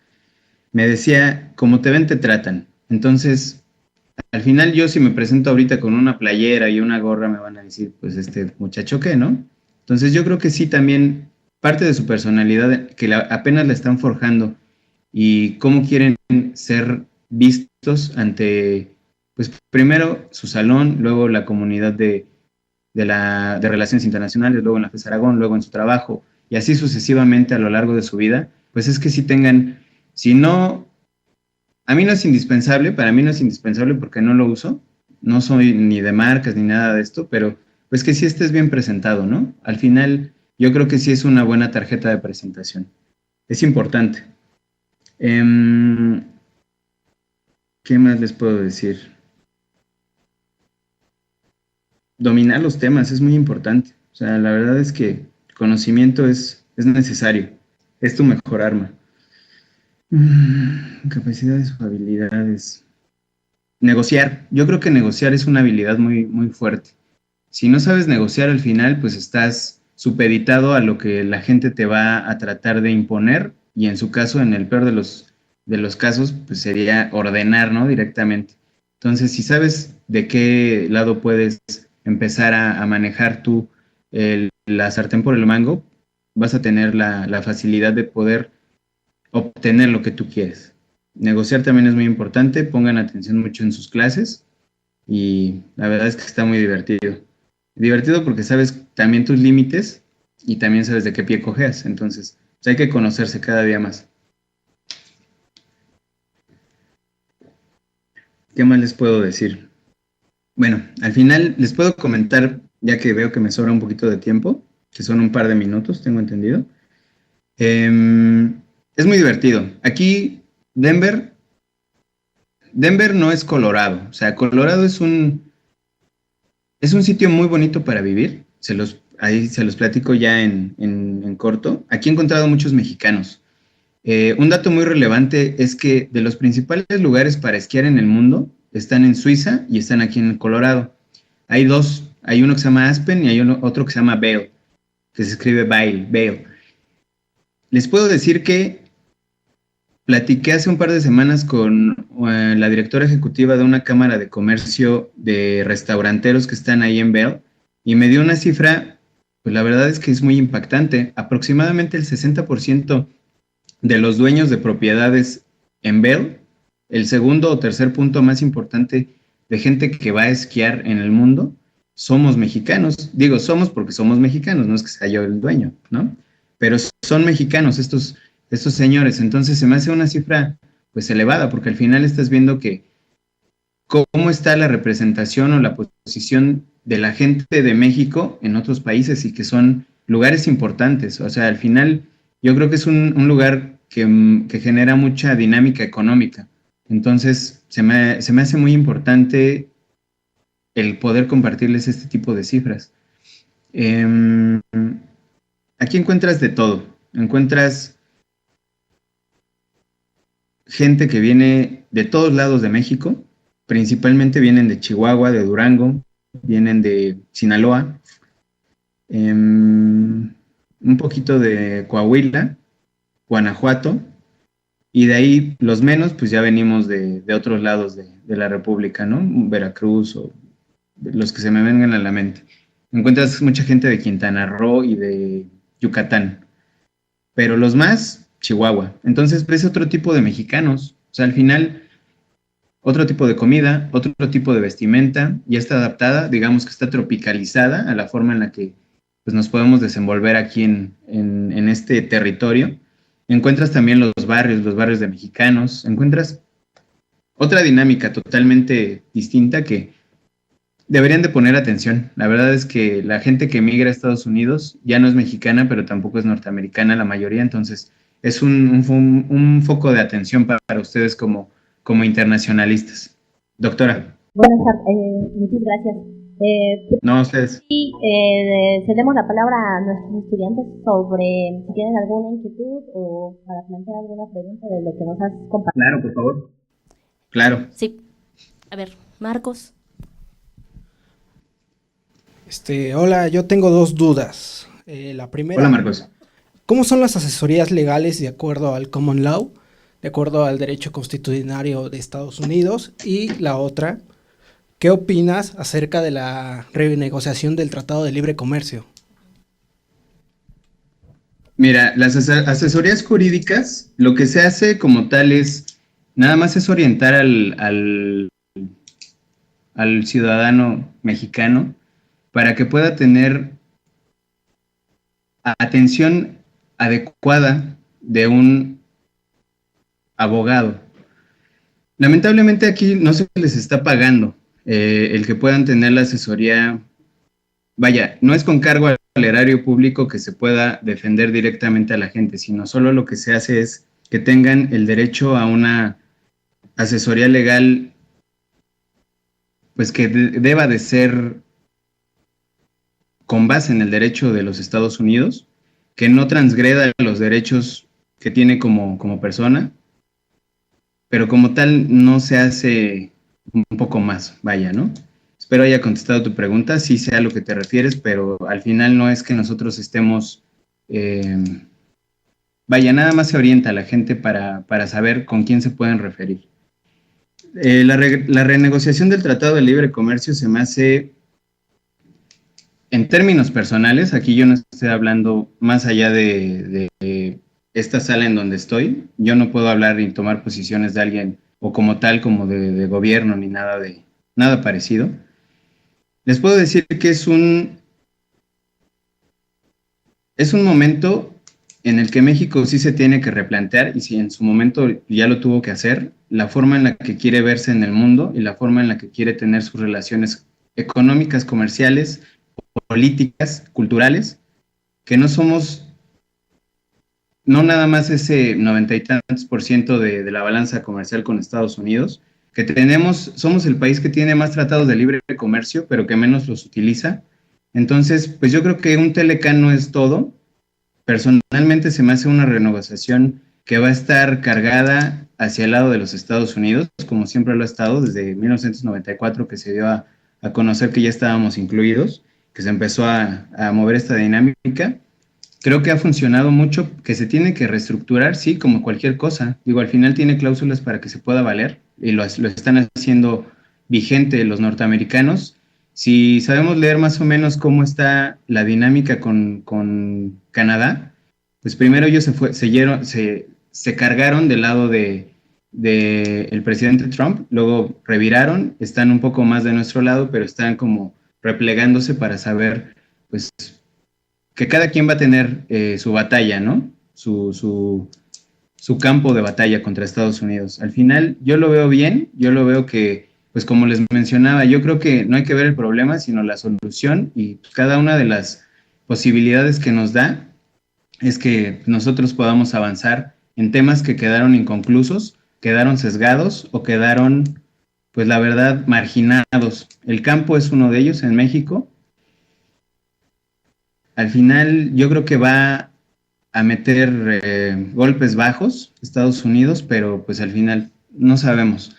Me decía, como te ven, te tratan. Entonces, al final yo si me presento ahorita con una playera y una gorra me van a decir, pues este muchacho qué, ¿no? Entonces yo creo que sí también parte de su personalidad que apenas la están forjando y cómo quieren ser vistos ante, pues primero su salón, luego la comunidad de Relaciones Internacionales, luego en la FES Aragón, luego en su trabajo, y así sucesivamente a lo largo de su vida, pues es que sí tengan, si no, a mí no es indispensable, para mí no es indispensable porque no lo uso, no soy ni de marcas ni nada de esto, pero pues que sí estés bien presentado, ¿no? Al final, yo creo que sí es una buena tarjeta de presentación. Es importante. ¿Qué más les puedo decir? Dominar los temas es muy importante. O sea, la verdad es que el conocimiento es necesario. Es tu mejor arma. Capacidades o habilidades. Negociar. Yo creo que negociar es una habilidad muy, muy fuerte. Si no sabes negociar al final, pues estás supeditado a lo que la gente te va a tratar de imponer y en su caso, en el peor de los casos, pues sería ordenar, ¿no? Directamente. Entonces, si sabes de qué lado puedes empezar a manejar tú la sartén por el mango, vas a tener la facilidad de poder obtener lo que tú quieres. Negociar también es muy importante, pongan atención mucho en sus clases y la verdad es que está muy divertido. Divertido porque sabes también tus límites y también sabes de qué pie cojeas, entonces pues hay que conocerse cada día más. ¿Qué más les puedo decir? Bueno, al final les puedo comentar, ya que veo que me sobra un poquito de tiempo, que son un par de minutos, tengo entendido. Es muy divertido. Aquí, Denver no es Colorado. O sea, Colorado es un sitio muy bonito para vivir. Ahí se los platico ya en corto. Aquí he encontrado muchos mexicanos. Un dato muy relevante es que de los principales lugares para esquiar en el mundo están en Suiza y están aquí en Colorado. Hay dos. Hay uno que se llama Aspen y hay otro que se llama Vail, que se escribe Vail. Les puedo decir que platiqué hace un par de semanas con la directora ejecutiva de una cámara de comercio de restauranteros que están ahí en Vail y me dio una cifra, pues la verdad es que es muy impactante. Aproximadamente el 60% de los dueños de propiedades en Vail, el segundo o tercer punto más importante de gente que va a esquiar en el mundo, somos mexicanos. Digo, somos porque somos mexicanos, no es que sea yo el dueño, ¿no? Pero son mexicanos estos señores. Entonces se me hace una cifra pues elevada, porque al final estás viendo que cómo está la representación o la posición de la gente de México en otros países y que son lugares importantes. O sea, al final yo creo que es un lugar que genera mucha dinámica económica. Entonces se me hace muy importante el poder compartirles este tipo de cifras. Aquí encuentras de todo. Encuentras gente que viene de todos lados de México, principalmente vienen de Chihuahua, de Durango, vienen de Sinaloa, un poquito de Coahuila, Guanajuato, y de ahí los menos, pues ya venimos de otros lados de la República, ¿no? Veracruz o los que se me vengan a la mente. Encuentras mucha gente de Quintana Roo y de Yucatán, pero los más, Chihuahua. Entonces ves otro tipo de mexicanos, o sea, al final, otro tipo de comida, otro tipo de vestimenta, ya está adaptada, digamos que está tropicalizada a la forma en la que pues, nos podemos desenvolver aquí en este territorio. Encuentras también los barrios de mexicanos, encuentras otra dinámica totalmente distinta que deberían de poner atención. La verdad es que la gente que emigra a Estados Unidos ya no es mexicana, pero tampoco es norteamericana la mayoría, entonces es un foco de atención para ustedes como internacionalistas. Doctora. Buenas tardes, muchas gracias. No, ustedes. Y cedemos la palabra a nuestros estudiantes sobre si tienen alguna inquietud o para plantear alguna pregunta de lo que nos has compartido. Claro, por favor. Claro. Sí. A ver, Marcos. Hola, yo tengo dos dudas. La primera, Hola, Marcos. ¿cómo son las asesorías legales de acuerdo al Common Law, de acuerdo al derecho constitucionario de Estados Unidos? Y la otra, ¿qué opinas acerca de la renegociación del Tratado de Libre Comercio? Mira, las asesorías jurídicas, lo que se hace como tal nada más es orientar al ciudadano mexicano para que pueda tener atención adecuada de un abogado. Lamentablemente aquí no se les está pagando el que puedan tener la asesoría. Vaya, no es con cargo al erario público que se pueda defender directamente a la gente, sino solo lo que se hace es que tengan el derecho a asesoría legal, pues que deba de ser con base en el derecho de los Estados Unidos, que no transgreda los derechos que tiene como persona, pero como tal no se hace un poco más, vaya, ¿no? Espero haya contestado tu pregunta, sí sé a lo que te refieres, pero al final no es que nosotros estemos, vaya, nada más se orienta a la gente para saber con quién se pueden referir. La renegociación del Tratado de Libre Comercio se me hace, en términos personales, aquí yo no estoy hablando más allá de esta sala en donde estoy, yo no puedo hablar ni tomar posiciones de alguien o como tal, como de gobierno, ni nada parecido. Les puedo decir que es un momento en el que México sí se tiene que replantear, y si en su momento ya lo tuvo que hacer, la forma en la que quiere verse en el mundo y la forma en la que quiere tener sus relaciones económicas, comerciales, políticas, culturales, que no somos, no nada más ese 90 y tantos % de la balanza comercial con Estados Unidos, que somos el país que tiene más tratados de libre comercio, pero que menos los utiliza. Entonces, pues yo creo que un Telecán no es todo. Personalmente se me hace una renegociación que va a estar cargada hacia el lado de los Estados Unidos, como siempre lo ha estado desde 1994, que se dio a conocer que ya estábamos incluidos, que se empezó a mover esta dinámica. Creo que ha funcionado mucho, que se tiene que reestructurar, sí, como cualquier cosa. Digo, al final tiene cláusulas para que se pueda valer, y lo están haciendo vigente los norteamericanos. Si sabemos leer más o menos cómo está la dinámica con Canadá, pues primero ellos se cargaron del lado de el presidente Trump, luego reviraron, están un poco más de nuestro lado, pero están como replegándose para saber, pues, que cada quien va a tener su batalla, ¿no? Su campo de batalla contra Estados Unidos. Al final, yo lo veo bien, yo lo veo que, pues como les mencionaba, yo creo que no hay que ver el problema, sino la solución, y cada una de las posibilidades que nos da es que nosotros podamos avanzar en temas que quedaron inconclusos, quedaron sesgados o quedaron, pues la verdad, marginados. El campo es uno de ellos en México. Al final yo creo que va a meter golpes bajos Estados Unidos, pero pues al final no sabemos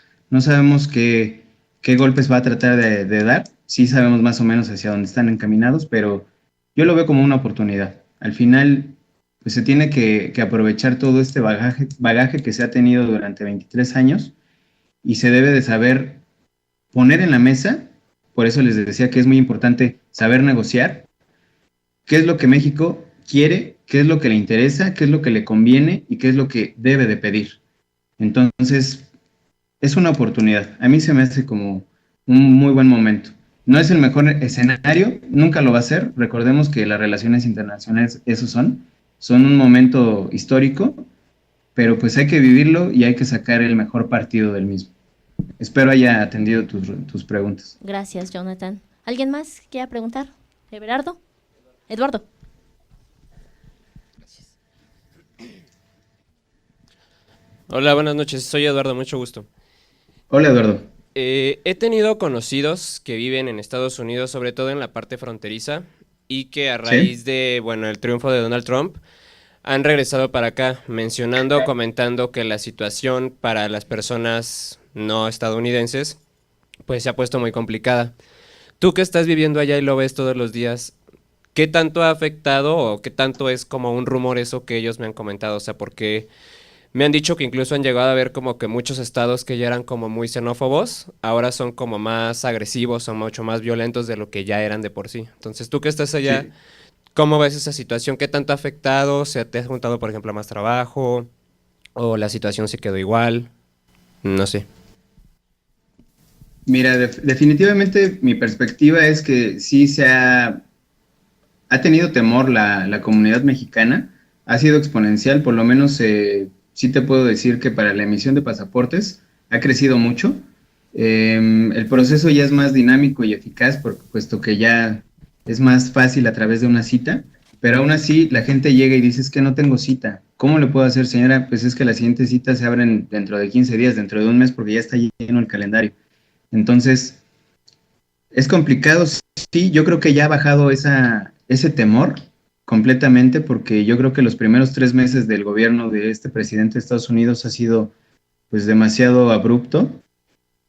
qué golpes va a tratar de dar. Sí sabemos más o menos hacia dónde están encaminados, pero yo lo veo como una oportunidad. Al final pues se tiene que aprovechar todo este bagaje que se ha tenido durante 23 años, y se debe de saber poner en la mesa. Por eso les decía que es muy importante saber negociar qué es lo que México quiere, qué es lo que le interesa, qué es lo que le conviene y qué es lo que debe de pedir. Entonces, es una oportunidad. A mí se me hace como un muy buen momento. No es el mejor escenario, nunca lo va a ser. Recordemos que las relaciones internacionales eso son un momento histórico, pero pues hay que vivirlo y hay que sacar el mejor partido del mismo. Espero haya atendido tus preguntas. Gracias, Jonathan. ¿Alguien más quiera preguntar? ¿Eduardo? Hola, buenas noches. Soy Eduardo, mucho gusto. Hola, Eduardo. He tenido conocidos que viven en Estados Unidos, sobre todo en la parte fronteriza, y que a raíz de, bueno, el triunfo de Donald Trump, han regresado para acá, comentando que la situación para las personas no estadounidenses, pues se ha puesto muy complicada. Tú que estás viviendo allá y lo ves todos los días, ¿qué tanto ha afectado o qué tanto es como un rumor eso que ellos me han comentado? O sea, porque me han dicho que incluso han llegado a ver como que muchos estados que ya eran como muy xenófobos, ahora son como más agresivos o mucho más violentos de lo que ya eran de por sí. Entonces, tú que estás allá, sí, ¿cómo ves esa situación? ¿Qué tanto ha afectado? ¿Se te ha juntado, por ejemplo, más trabajo? ¿O la situación se quedó igual? No sé. Mira, definitivamente mi perspectiva es que sí ha tenido temor la comunidad mexicana, ha sido exponencial, por lo menos sí te puedo decir que para la emisión de pasaportes ha crecido mucho. El proceso ya es más dinámico y eficaz, puesto que ya es más fácil a través de una cita, pero aún así la gente llega y dice, es que no tengo cita. ¿Cómo le puedo hacer, señora? Pues es que las siguientes citas se abren dentro de 15 días, dentro de un mes, porque ya está lleno el calendario. Entonces, es complicado, sí, yo creo que ya ha bajado ese temor completamente, porque yo creo que los primeros 3 meses del gobierno de este presidente de Estados Unidos ha sido pues demasiado abrupto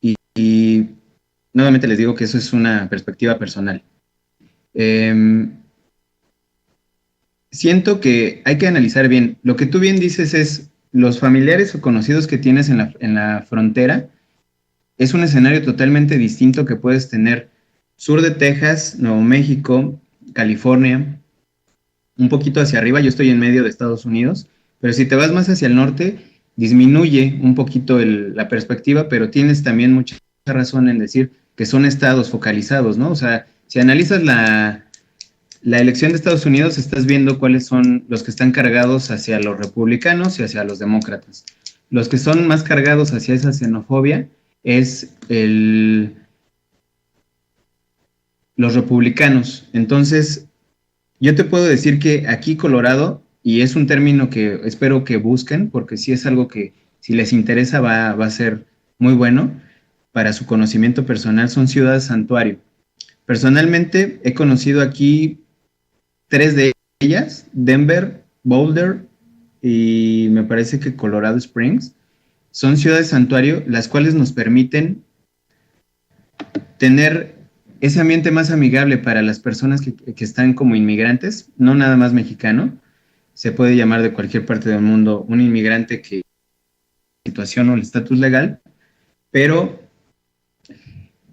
y nuevamente les digo que eso es una perspectiva personal. Siento que hay que analizar bien. Lo que tú bien dices es los familiares o conocidos que tienes en la frontera, es un escenario totalmente distinto que puedes tener sur de Texas, Nuevo México, California, un poquito hacia arriba, yo estoy en medio de Estados Unidos, pero si te vas más hacia el norte, disminuye un poquito la perspectiva, pero tienes también mucha razón en decir que son estados focalizados, ¿no? O sea, si analizas la elección de Estados Unidos, estás viendo cuáles son los que están cargados hacia los republicanos y hacia los demócratas. Los que son más cargados hacia esa xenofobia es los republicanos. Entonces, yo te puedo decir que aquí Colorado, y es un término que espero que busquen, porque sí es algo que si les interesa va a ser muy bueno para su conocimiento personal, son ciudades santuario. Personalmente he conocido aquí 3 de ellas, Denver, Boulder y me parece que Colorado Springs, son ciudades santuario, las cuales nos permiten tener ese ambiente más amigable para las personas que están como inmigrantes, no nada más mexicano, se puede llamar de cualquier parte del mundo un inmigrante que situación o el estatus legal, pero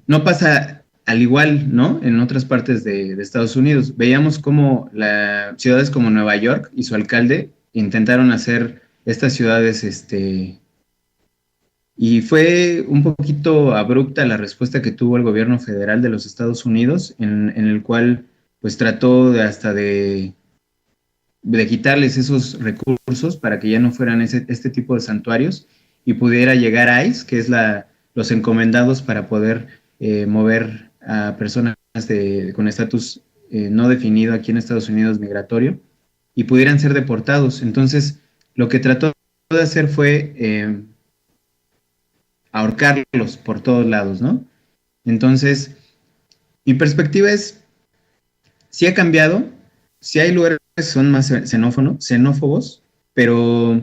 no pasa al igual, ¿no? En otras partes de Estados Unidos. Veíamos cómo ciudades como Nueva York y su alcalde intentaron hacer estas ciudades, y fue un poquito abrupta la respuesta que tuvo el gobierno federal de los Estados Unidos, en el cual pues trató de quitarles esos recursos para que ya no fueran este tipo de santuarios y pudiera llegar ICE, que es los encomendados para poder mover a personas con estatus no definido aquí en Estados Unidos migratorio y pudieran ser deportados. Entonces, lo que trató de hacer fue ahorcarlos por todos lados, ¿no? Entonces, mi perspectiva es, sí ha cambiado, sí hay lugares que son más xenófobos, pero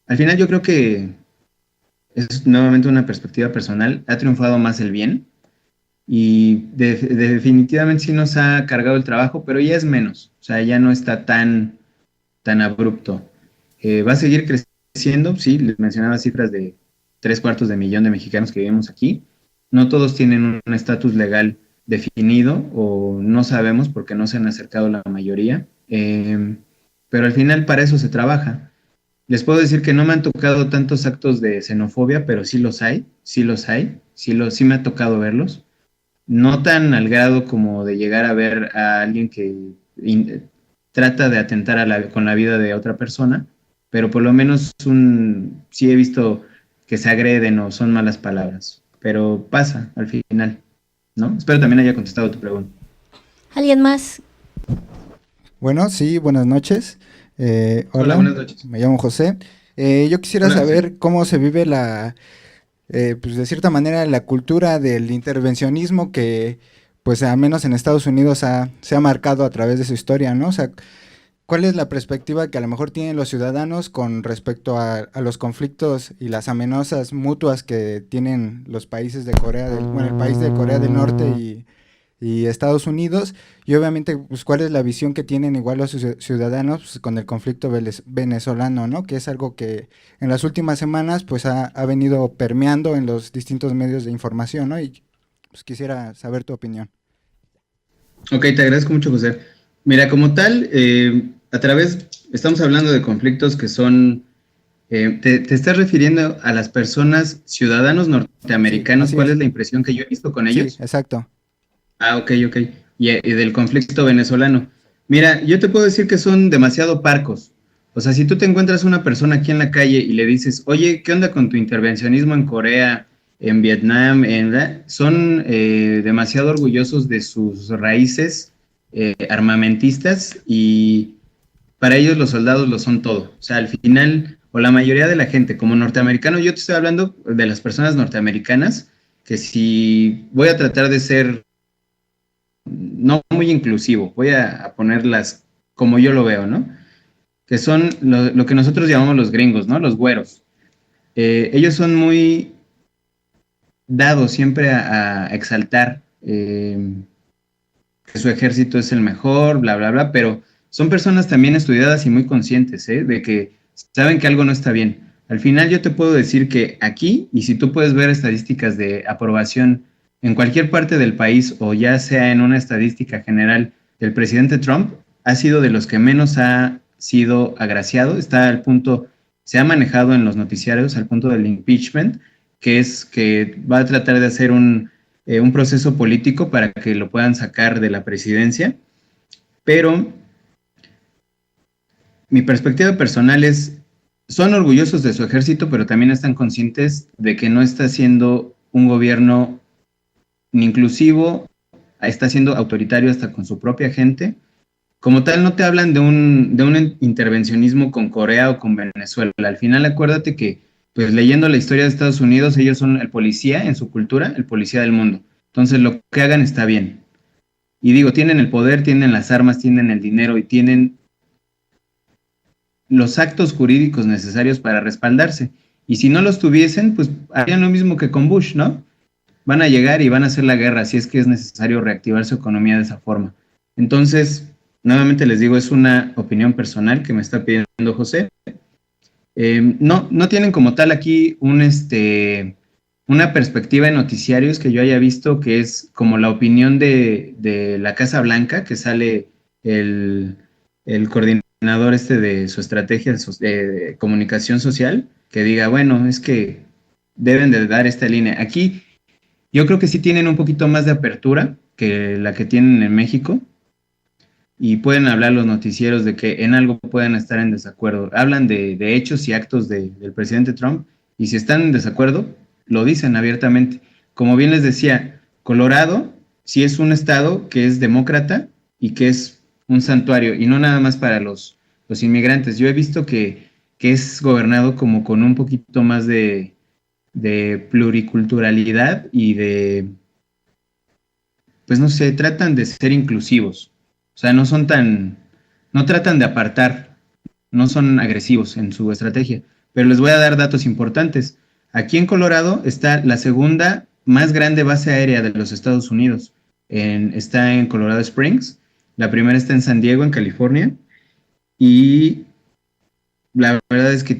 al final yo creo que es nuevamente una perspectiva personal, ha triunfado más el bien y definitivamente sí nos ha cargado el trabajo, pero ya es menos, o sea, ya no está tan abrupto. Va a seguir creciendo, sí, les mencionaba cifras de 750,000 de mexicanos que vivimos aquí. No todos tienen un estatus legal definido o no sabemos porque no se han acercado la mayoría, pero al final para eso se trabaja. Les puedo decir que no me han tocado tantos actos de xenofobia, pero sí los hay, sí me ha tocado verlos. No tan al grado como de llegar a ver a alguien que trata de atentar con la vida de otra persona, pero por lo menos sí he visto que se agreden o son malas palabras, pero pasa al final, ¿no? Espero también haya contestado tu pregunta. ¿Alguien más? Bueno, sí, buenas noches. Hola, buenas noches. Me llamo José. Yo quisiera saber cómo se vive pues de cierta manera la cultura del intervencionismo que, pues al menos en Estados Unidos se ha marcado a través de su historia, ¿no? O sea, ¿cuál es la perspectiva que a lo mejor tienen los ciudadanos con respecto a los conflictos y las amenazas mutuas que tienen los países de el país de Corea del Norte y Estados Unidos? Y obviamente, pues, ¿cuál es la visión que tienen igual los ciudadanos pues, con el conflicto venezolano, ¿no? Que es algo que en las últimas semanas pues ha venido permeando en los distintos medios de información, ¿no? Y pues quisiera saber tu opinión. Ok, te agradezco mucho, José. Mira, como tal, estamos hablando de conflictos que son, te estás refiriendo a las personas, ciudadanos norteamericanos, Sí, ¿cuál es la impresión que yo he visto con ellos? Sí, exacto. Ah, ok. Y del conflicto venezolano. Mira, yo te puedo decir que son demasiado parcos. O sea, si tú te encuentras una persona aquí en la calle y le dices, oye, ¿qué onda con tu intervencionismo en Corea, en Vietnam? Son demasiado orgullosos de sus raíces armamentistas y para ellos los soldados lo son todo. O sea, al final, o la mayoría de la gente, como norteamericano, yo te estoy hablando de las personas norteamericanas, que si voy a tratar de ser no muy inclusivo, voy a ponerlas como yo lo veo, ¿no? Que son lo que nosotros llamamos los gringos, ¿no? Los güeros. Ellos son muy dados siempre a exaltar que su ejército es el mejor, bla, bla, bla, pero son personas también estudiadas y muy conscientes, de que saben que algo no está bien. Al final yo te puedo decir que aquí, y si tú puedes ver estadísticas de aprobación en cualquier parte del país, o ya sea en una estadística general, el presidente Trump ha sido de los que menos ha sido agraciado, está al punto, se ha manejado en los noticiarios al punto del impeachment, que es que va a tratar de hacer un proceso político para que lo puedan sacar de la presidencia, pero mi perspectiva personal es, son orgullosos de su ejército, pero también están conscientes de que no está siendo un gobierno ni inclusivo, está siendo autoritario hasta con su propia gente. Como tal, no te hablan de un intervencionismo con Corea o con Venezuela. Al final, acuérdate que, pues leyendo la historia de Estados Unidos, ellos son el policía en su cultura, el policía del mundo. Entonces, lo que hagan está bien. Y digo, tienen el poder, tienen las armas, tienen el dinero y tienen los actos jurídicos necesarios para respaldarse. Y si no los tuviesen, pues harían lo mismo que con Bush, ¿no? Van a llegar y van a hacer la guerra si es que es necesario reactivar su economía de esa forma. Entonces, nuevamente les digo, es una opinión personal que me está pidiendo José. No tienen como tal aquí una perspectiva de noticiarios que yo haya visto que es como la opinión de la Casa Blanca, que sale el coordinador de su estrategia de comunicación social, que diga, bueno, es que deben de dar esta línea. Aquí yo creo que sí tienen un poquito más de apertura que la que tienen en México y pueden hablar los noticieros de que en algo puedan estar en desacuerdo. Hablan de hechos y actos del presidente Trump y si están en desacuerdo, lo dicen abiertamente. Como bien les decía, Colorado sí es un estado que es demócrata y que es un santuario y no nada más para los inmigrantes. Yo he visto que es gobernado como con un poquito más de pluriculturalidad y pues no sé, tratan de ser inclusivos. O sea, no tratan de apartar, no son agresivos en su estrategia. Pero les voy a dar datos importantes. Aquí en Colorado está la segunda más grande base aérea de los Estados Unidos. Está en Colorado Springs. La primera está en San Diego, en California. Y la verdad es que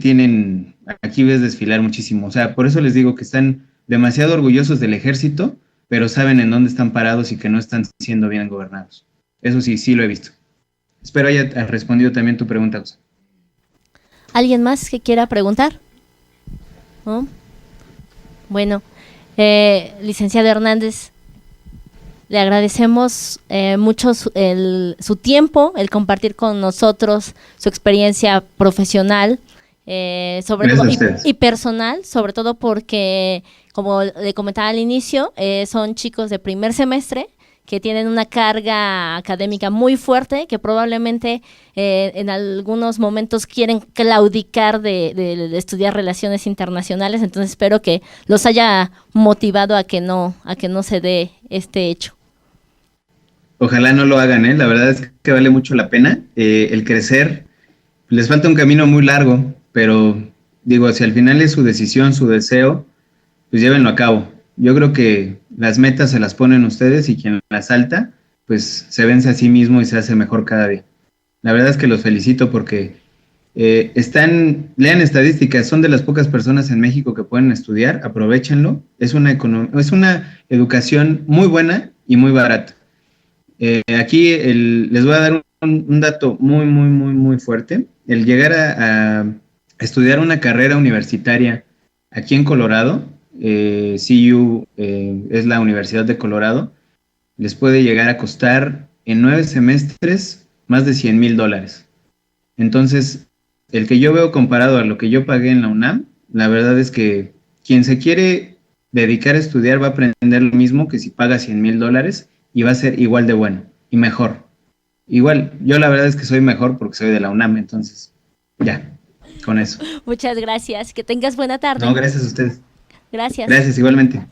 aquí ves desfilar muchísimo. O sea, por eso les digo que están demasiado orgullosos del ejército, pero saben en dónde están parados y que no están siendo bien gobernados. Eso sí, sí lo he visto. Espero haya respondido también tu pregunta, José. ¿Alguien más que quiera preguntar? ¿No? Bueno, licenciado Hernández, le agradecemos mucho su tiempo, el compartir con nosotros su experiencia profesional, sobre todo, y personal, sobre todo porque, como le comentaba al inicio, son chicos de primer semestre que tienen una carga académica muy fuerte, que probablemente en algunos momentos quieren claudicar de estudiar relaciones internacionales. Entonces espero que los haya motivado a que no se dé este hecho. Ojalá no lo hagan, la verdad es que vale mucho la pena el crecer. Les falta un camino muy largo, pero digo, si al final es su decisión, su deseo, pues llévenlo a cabo. Yo creo que las metas se las ponen ustedes y quien las salta, pues se vence a sí mismo y se hace mejor cada día. La verdad es que los felicito porque lean estadísticas, son de las pocas personas en México que pueden estudiar, aprovechenlo. Es una educación muy buena y muy barata. Aquí les voy a dar un dato muy, muy, muy, muy fuerte. El llegar a estudiar una carrera universitaria aquí en Colorado, CU es la Universidad de Colorado, les puede llegar a costar en 9 semestres más de $100,000. Entonces, el que yo veo comparado a lo que yo pagué en la UNAM, la verdad es que quien se quiere dedicar a estudiar va a aprender lo mismo que si paga $100,000 y va a ser igual de bueno y mejor. igual, yo la verdad es que soy mejor porque soy de la UNAM, entonces, ya, con eso. Muchas gracias. Que tengas buena tarde. No, gracias a ustedes. Gracias. Gracias, igualmente.